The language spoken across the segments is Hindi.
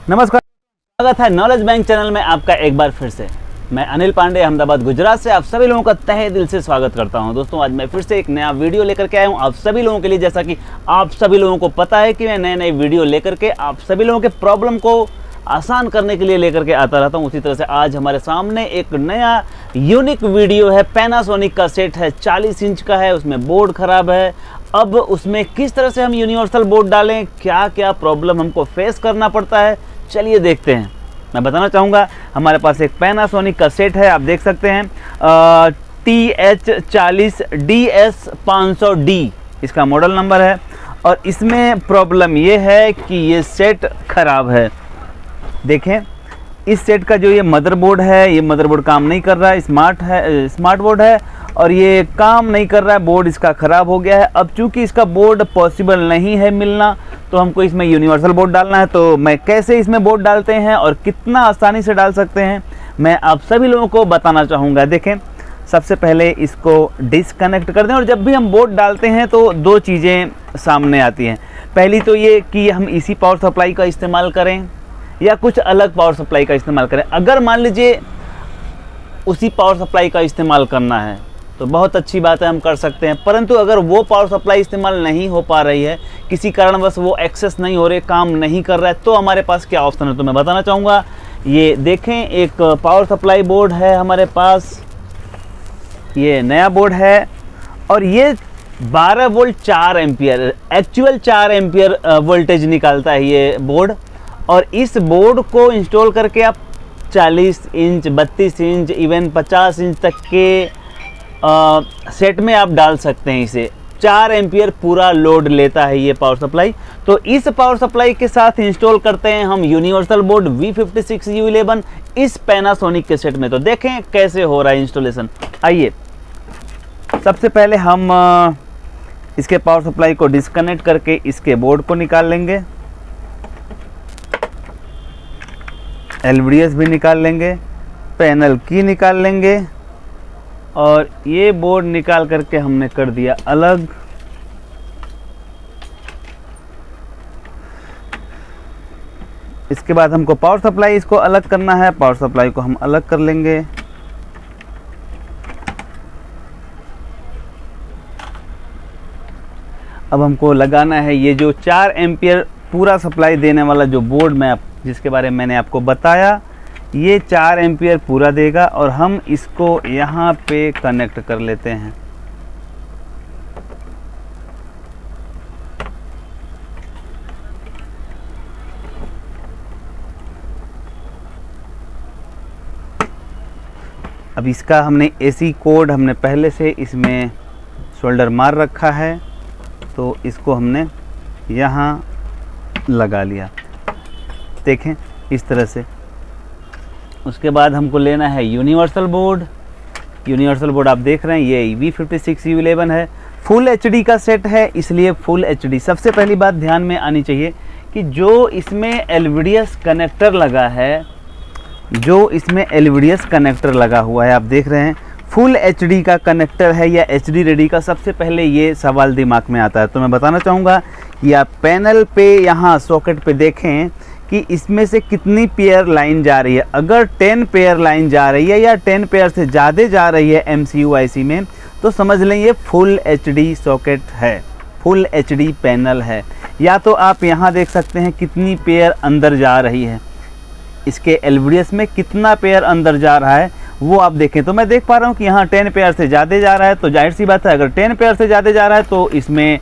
नमस्कार, स्वागत है नॉलेज बैंक चैनल में आपका एक बार फिर से। मैं अनिल पांडे अहमदाबाद गुजरात से आप सभी लोगों का तहे दिल से स्वागत करता हूं। दोस्तों, आज मैं फिर से एक नया वीडियो लेकर के आया हूं आप सभी लोगों के लिए। जैसा कि आप सभी लोगों को पता है कि मैं नए नए वीडियो लेकर के आप सभी लोगों के प्रॉब्लम को आसान करने के लिए लेकर के आता रहता हूं। उसी तरह से आज हमारे सामने एक नया यूनिक वीडियो है। पैनासोनिक का सेट है, 40 इंच का है, उसमें बोर्ड ख़राब है। अब उसमें किस तरह से हम यूनिवर्सल बोर्ड डालें, क्या क्या प्रॉब्लम हमको फेस करना पड़ता है, चलिए देखते हैं। मैं बताना चाहूँगा, हमारे पास एक पैनासोनिक का सेट है, आप देख सकते हैं TH40DS500D इसका मॉडल नंबर है। और इसमें प्रॉब्लम ये है कि ये सेट ख़राब है। देखें, इस सेट का जो ये मदरबोर्ड है, ये मदरबोर्ड काम नहीं कर रहा है, स्मार्ट बोर्ड है और ये काम नहीं कर रहा है, बोर्ड इसका ख़राब हो गया है। अब चूंकि इसका बोर्ड पॉसिबल नहीं है मिलना, तो हमको इसमें यूनिवर्सल बोर्ड डालना है। तो मैं कैसे इसमें बोर्ड डालते हैं और कितना आसानी से डाल सकते हैं, मैं आप सभी लोगों को बताना चाहूँगा। देखें, सबसे पहले इसको डिसकनेक्ट कर दें। और जब भी हम बोर्ड डालते हैं तो दो चीज़ें सामने आती हैं। पहली तो ये कि हम इसी पावर सप्लाई का इस्तेमाल करें या कुछ अलग पावर सप्लाई का इस्तेमाल करें। अगर मान लीजिए उसी पावर सप्लाई का इस्तेमाल करना है तो बहुत अच्छी बात है, हम कर सकते हैं। परंतु अगर वो पावर सप्लाई इस्तेमाल नहीं हो पा रही है, किसी कारणवश वो एक्सेस नहीं हो रहे, काम नहीं कर रहा है, तो हमारे पास क्या ऑप्शन है, तो मैं बताना चाहूँगा। ये देखें, एक पावर सप्लाई बोर्ड है हमारे पास, ये नया बोर्ड है और ये 12 volt 4 ampere, actual 4 ampere voltage निकालता है ये बोर्ड। और इस बोर्ड को इंस्टॉल करके आप 40 इंच, 32 इंच, इवन 50 इंच तक के सेट में आप डाल सकते हैं। इसे 4 एम्पियर पूरा लोड लेता है ये पावर सप्लाई। तो इस पावर सप्लाई के साथ इंस्टॉल करते हैं हम यूनिवर्सल बोर्ड V56U11 इस पैनासोनिक के सेट में। तो देखें कैसे हो रहा है इंस्टॉलेशन। आइए, सबसे पहले हम इसके पावर सप्लाई को डिस्कनेक्ट करके इसके बोर्ड को निकाल लेंगे, LVDS भी निकाल लेंगे, पैनल की निकाल लेंगे और ये बोर्ड निकाल करके हमने कर दिया अलग। इसके बाद हमको पावर सप्लाई इसको अलग करना है, पावर सप्लाई को हम अलग कर लेंगे। अब हमको लगाना है ये जो 4 एम्पियर पूरा सप्लाई देने वाला जो बोर्ड जिसके बारे में मैंने आपको बताया, ये 4 एम्पियर पूरा देगा और हम इसको यहाँ पे कनेक्ट कर लेते हैं। अब इसका हमने AC कोड हमने पहले से इसमें शोल्डर मार रखा है, तो इसको हमने यहाँ लगा लिया। देखें इस तरह से। उसके बाद हमको लेना है यूनिवर्सल बोर्ड। यूनिवर्सल बोर्ड आप देख रहे हैं, ये V56U11 है, फुल HD का सेट है, इसलिए फुल HD। सबसे पहली बात ध्यान में आनी चाहिए कि जो इसमें LVDS कनेक्टर लगा है, जो इसमें LVDS कनेक्टर लगा हुआ है, आप देख रहे हैं फुल HD का कनेक्टर है या HD रेडी का। सबसे पहले ये सवाल दिमाग में आता है। तो मैं बताना चाहूँगा कि आप पैनल पे यहाँ सॉकेट पे देखें कि इसमें से कितनी पेयर लाइन जा रही है। अगर 10 पेयर लाइन जा रही है या 10 पेयर से ज़्यादा जा रही है MCU IC में, तो समझ लें ये फुल HD सॉकेट है, फुल HD पैनल है। या तो आप यहाँ देख सकते हैं कितनी पेयर अंदर जा रही है, इसके LVDS में कितना पेयर अंदर जा रहा है वो आप देखें। तो मैं देख पा रहा हूँ कि यहाँ 10 पेयर से ज़्यादा जा रहा है, तो जाहिर सी बात है अगर 10 पेयर से ज़्यादा जा रहा है तो इसमें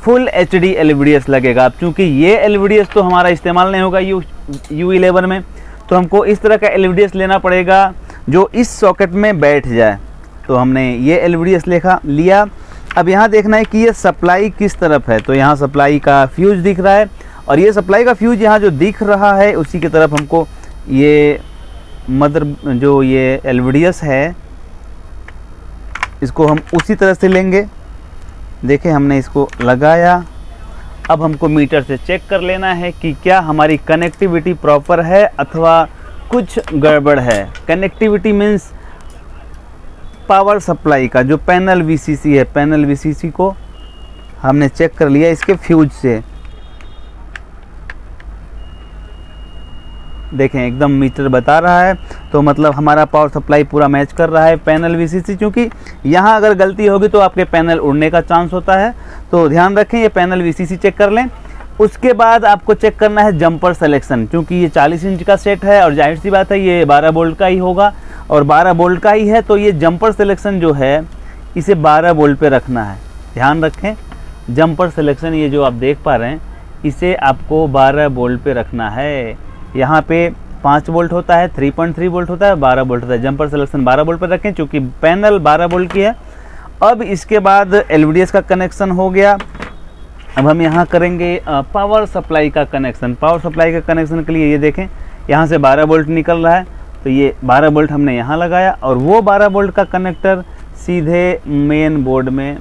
फुल HD LVDS लगेगा। अब चूँकि ये LVDS तो हमारा इस्तेमाल नहीं होगा U11 में, तो हमको इस तरह का LVDS लेना पड़ेगा जो इस सॉकेट में बैठ जाए। तो हमने ये LVDS लिया। अब यहाँ देखना है कि ये सप्लाई किस तरफ है। तो यहाँ सप्लाई का फ्यूज दिख रहा है और ये सप्लाई का फ्यूज यहाँ जो दिख रहा है उसी की तरफ हमको ये जो ये LVDS है, इसको हम उसी तरह से लेंगे। देखें, हमने इसको लगाया। अब हमको मीटर से चेक कर लेना है कि क्या हमारी कनेक्टिविटी प्रॉपर है अथवा कुछ गड़बड़ है। कनेक्टिविटी मीन्स पावर सप्लाई का जो पैनल VCC है, पैनल VCC को हमने चेक कर लिया इसके फ्यूज से। देखें एकदम मीटर बता रहा है, तो मतलब हमारा पावर सप्लाई पूरा मैच कर रहा है पैनल वीसीसी। क्योंकि यहाँ अगर गलती होगी तो आपके पैनल उड़ने का चांस होता है, तो ध्यान रखें ये पैनल वीसीसी चेक कर लें। उसके बाद आपको चेक करना है जंपर सिलेक्शन, क्योंकि ये 40 इंच का सेट है और जाहिर सी बात है ये 12 वोल्ट का ही होगा और 12 वोल्ट का ही है, तो ये जंपर सिलेक्शन जो है इसे 12 वोल्ट पे रखना है। ध्यान रखें जंपर सिलेक्शन ये जो आप देख पा रहे हैं इसे आपको 12 वोल्ट पे रखना है। यहाँ पे 5 वोल्ट होता है, 3.3 वोल्ट होता है, 12 वोल्ट होता है। जंपर सिलेक्शन 12 वोल्ट पर रखें क्योंकि पैनल 12 वोल्ट की है। अब इसके बाद एलवीडीएस का कनेक्शन हो गया। अब हम यहाँ करेंगे पावर सप्लाई का कनेक्शन। पावर सप्लाई का कनेक्शन के लिए ये देखें यहाँ से 12 वोल्ट निकल रहा है, तो ये 12 वोल्ट हमने यहाँ लगाया और वो 12 वोल्ट का कनेक्टर सीधे मेन बोर्ड में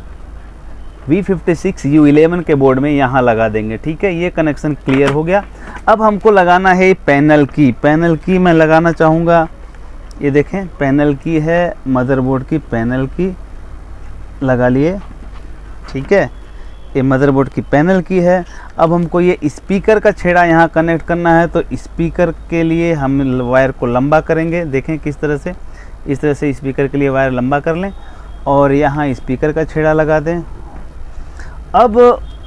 V56U11 के बोर्ड में यहाँ लगा देंगे। ठीक है, ये कनेक्शन क्लियर हो गया। अब हमको लगाना है पैनल की। पैनल की मैं लगाना चाहूँगा, ये देखें पैनल की है, मदरबोर्ड की पैनल की लगा लिए। ठीक है, ये मदरबोर्ड की पैनल की है। अब हमको ये स्पीकर का छेड़ा यहाँ कनेक्ट करना है, तो स्पीकर के लिए हम वायर को लंबा करेंगे। देखें किस तरह से, इस तरह से स्पीकर के लिए वायर लंबा कर लें और यहाँ स्पीकर का छेड़ा लगा दें। अब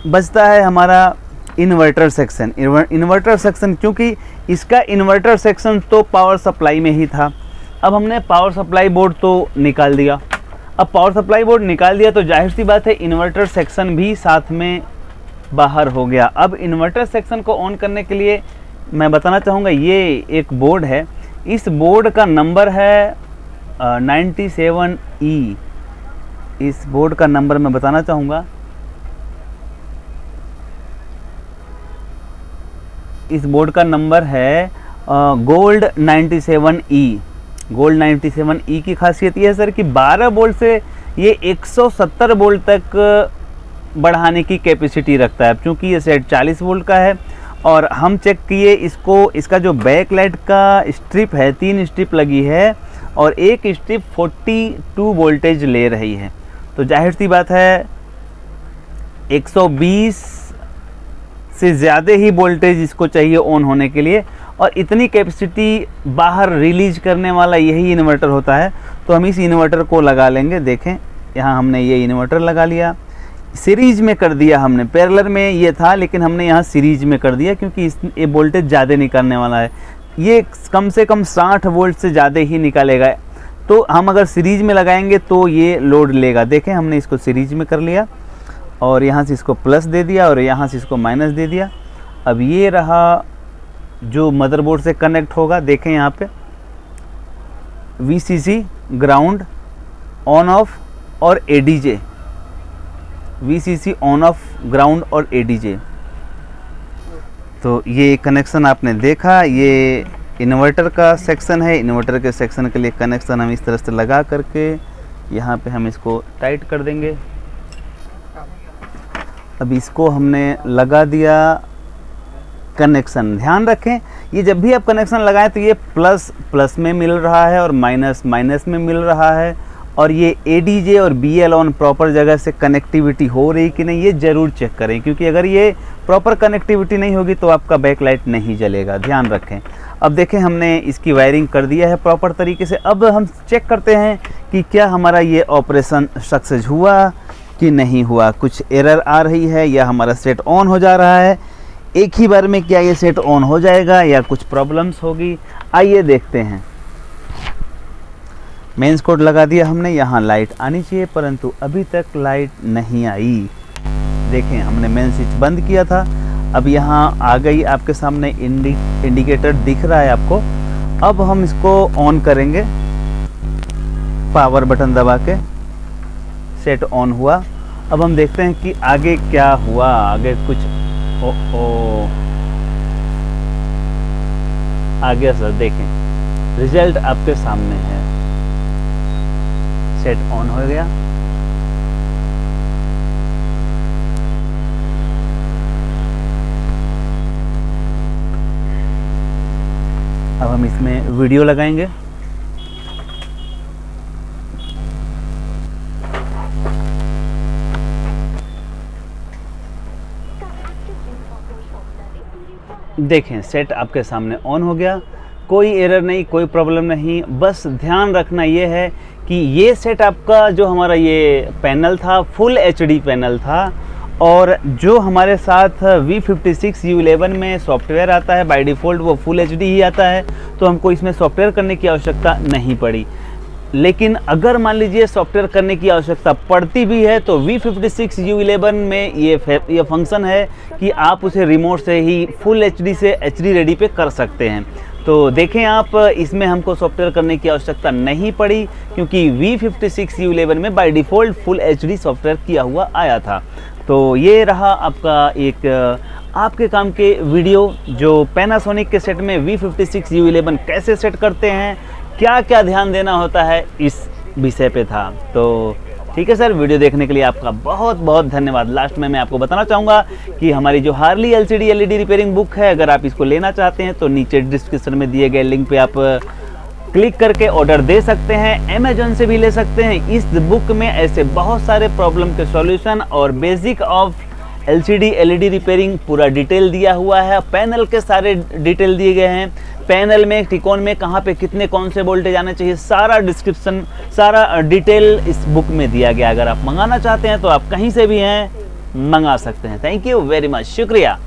बचता है हमारा इन्वर्टर सेक्शन। इन्वर्टर सेक्शन, क्योंकि इसका इन्वर्टर सेक्शन तो पावर सप्लाई में ही था। अब हमने पावर सप्लाई बोर्ड तो निकाल दिया। अब पावर सप्लाई बोर्ड निकाल दिया तो जाहिर सी बात है इन्वर्टर सेक्शन भी साथ में बाहर हो गया। अब इन्वर्टर सेक्शन को ऑन करने के लिए मैं बताना चाहूँगा ये एक बोर्ड है, इस बोर्ड का नंबर है 97E। इस बोर्ड का नंबर मैं बताना चाहूँगा, इस बोर्ड का नंबर है गोल्ड 97E। गोल्ड 97E की खासियत ये है सर कि 12 वोल्ट से ये 170 वोल्ट तक बढ़ाने की कैपेसिटी रखता है। क्योंकि ये सेट 40 वोल्ट का है और हम चेक किए इसको, इसका जो बैक लाइट का स्ट्रिप है 3 स्ट्रिप लगी है और एक स्ट्रिप 42 वोल्टेज ले रही है, तो जाहिर सी बात है 120 से ज़्यादा ही वोल्टेज इसको चाहिए ऑन होने के लिए और इतनी कैपेसिटी बाहर रिलीज करने वाला यही इन्वर्टर होता है। तो हम इस इन्वर्टर को लगा लेंगे। देखें यहाँ हमने ये इन्वर्टर लगा लिया, सीरीज में कर दिया हमने। पैरेलल में ये था लेकिन हमने यहाँ सीरीज में कर दिया क्योंकि ये वोल्टेज ज़्यादा निकालने वाला है। ये कम से कम 60 वोल्ट से ज़्यादा ही निकालेगा, तो हम अगर सीरीज में लगाएंगे तो ये लोड लेगा। देखें हमने इसको सीरीज में कर लिया और यहाँ से इसको प्लस दे दिया और यहाँ से इसको माइनस दे दिया। अब ये रहा जो मदरबोर्ड से कनेक्ट होगा। देखें यहाँ पे VCC, ग्राउंड, ऑन ऑफ और ADJ। VCC, on off, ground और ADJ। तो ये कनेक्शन आपने देखा, ये इन्वर्टर का सेक्शन है। इन्वर्टर के सेक्शन के लिए कनेक्शन हम इस तरह से लगा करके यहाँ पे हम इसको टाइट कर देंगे। अब इसको हमने लगा दिया कनेक्शन। ध्यान रखें ये जब भी आप कनेक्शन लगाएं तो ये प्लस प्लस में मिल रहा है और माइनस माइनस में मिल रहा है, और ये ADJ और BL ऑन प्रॉपर जगह से कनेक्टिविटी हो रही कि नहीं ये ज़रूर चेक करें, क्योंकि अगर ये प्रॉपर कनेक्टिविटी नहीं होगी तो आपका बैक लाइट नहीं जलेगा। ध्यान रखें। अब देखें हमने इसकी वायरिंग कर दिया है प्रॉपर तरीके से। अब हम चेक करते हैं कि क्या हमारा ये ऑपरेशन सक्सेस हुआ कि नहीं हुआ, कुछ एरर आ रही है या हमारा सेट ऑन हो जा रहा है एक ही बार में, क्या ये सेट ऑन हो जाएगा या कुछ प्रॉब्लम्स होगी। आइए देखते हैं। मेंस कोड लगा दिया हमने, यहाँ लाइट आनी चाहिए परंतु अभी तक लाइट नहीं आई। देखें हमने मेन स्विच बंद किया था, अब यहाँ आ गई आपके सामने इंडिकेटर दिख रहा है आपको। अब हम इसको ऑन करेंगे, पावर बटन दबा के सेट ऑन हुआ। अब हम देखते हैं कि आगे क्या हुआ। आगे कुछ आगे सर देखें रिजल्ट आपके सामने है, सेट ऑन हो गया। अब हम इसमें वीडियो लगाएंगे। देखें सेट आपके सामने ऑन हो गया, कोई एरर नहीं, कोई प्रॉब्लम नहीं। बस ध्यान रखना ये है कि ये सेट आपका जो हमारा ये पैनल था फुल एचडी पैनल था, और जो हमारे साथ V56U11 में सॉफ्टवेयर आता है बाय डिफ़ॉल्ट वो फुल एचडी ही आता है, तो हमको इसमें सॉफ्टवेयर करने की आवश्यकता नहीं पड़ी। लेकिन अगर मान लीजिए सॉफ्टवेयर करने की आवश्यकता पड़ती भी है तो V56U11 में ये फंक्शन है कि आप उसे रिमोट से ही फुल एचडी से एचडी रेडी पे कर सकते हैं। तो देखें आप, इसमें हमको सॉफ्टवेयर करने की आवश्यकता नहीं पड़ी क्योंकि V56U11 में by default full HD software किया हुआ आया था। तो ये रहा आपका एक आपके काम के वीडियो जो पैनासोनिक के सेट में V56U11 कैसे सेट करते हैं, क्या क्या ध्यान देना होता है, इस विषय पे था। तो ठीक है सर, वीडियो देखने के लिए आपका बहुत बहुत धन्यवाद। लास्ट में मैं आपको बताना चाहूँगा कि हमारी जो Harley LCD LED repairing book है, अगर आप इसको लेना चाहते हैं तो नीचे डिस्क्रिप्शन में दिए गए लिंक पे आप क्लिक करके ऑर्डर दे सकते हैं। अमेजोन से भी ले सकते हैं। इस बुक में ऐसे बहुत सारे प्रॉब्लम के सॉल्यूशन और basic of LCD LED repairing पूरा डिटेल दिया हुआ है। पैनल के सारे डिटेल दिए गए हैं, पैनल में टिकोन में कहाँ पे कितने कौन से वोल्टेज आने चाहिए, सारा डिस्क्रिप्शन, सारा डिटेल इस बुक में दिया गया। अगर आप मंगाना चाहते हैं तो आप कहीं से भी हैं मंगा सकते हैं। थैंक यू वेरी मच, शुक्रिया।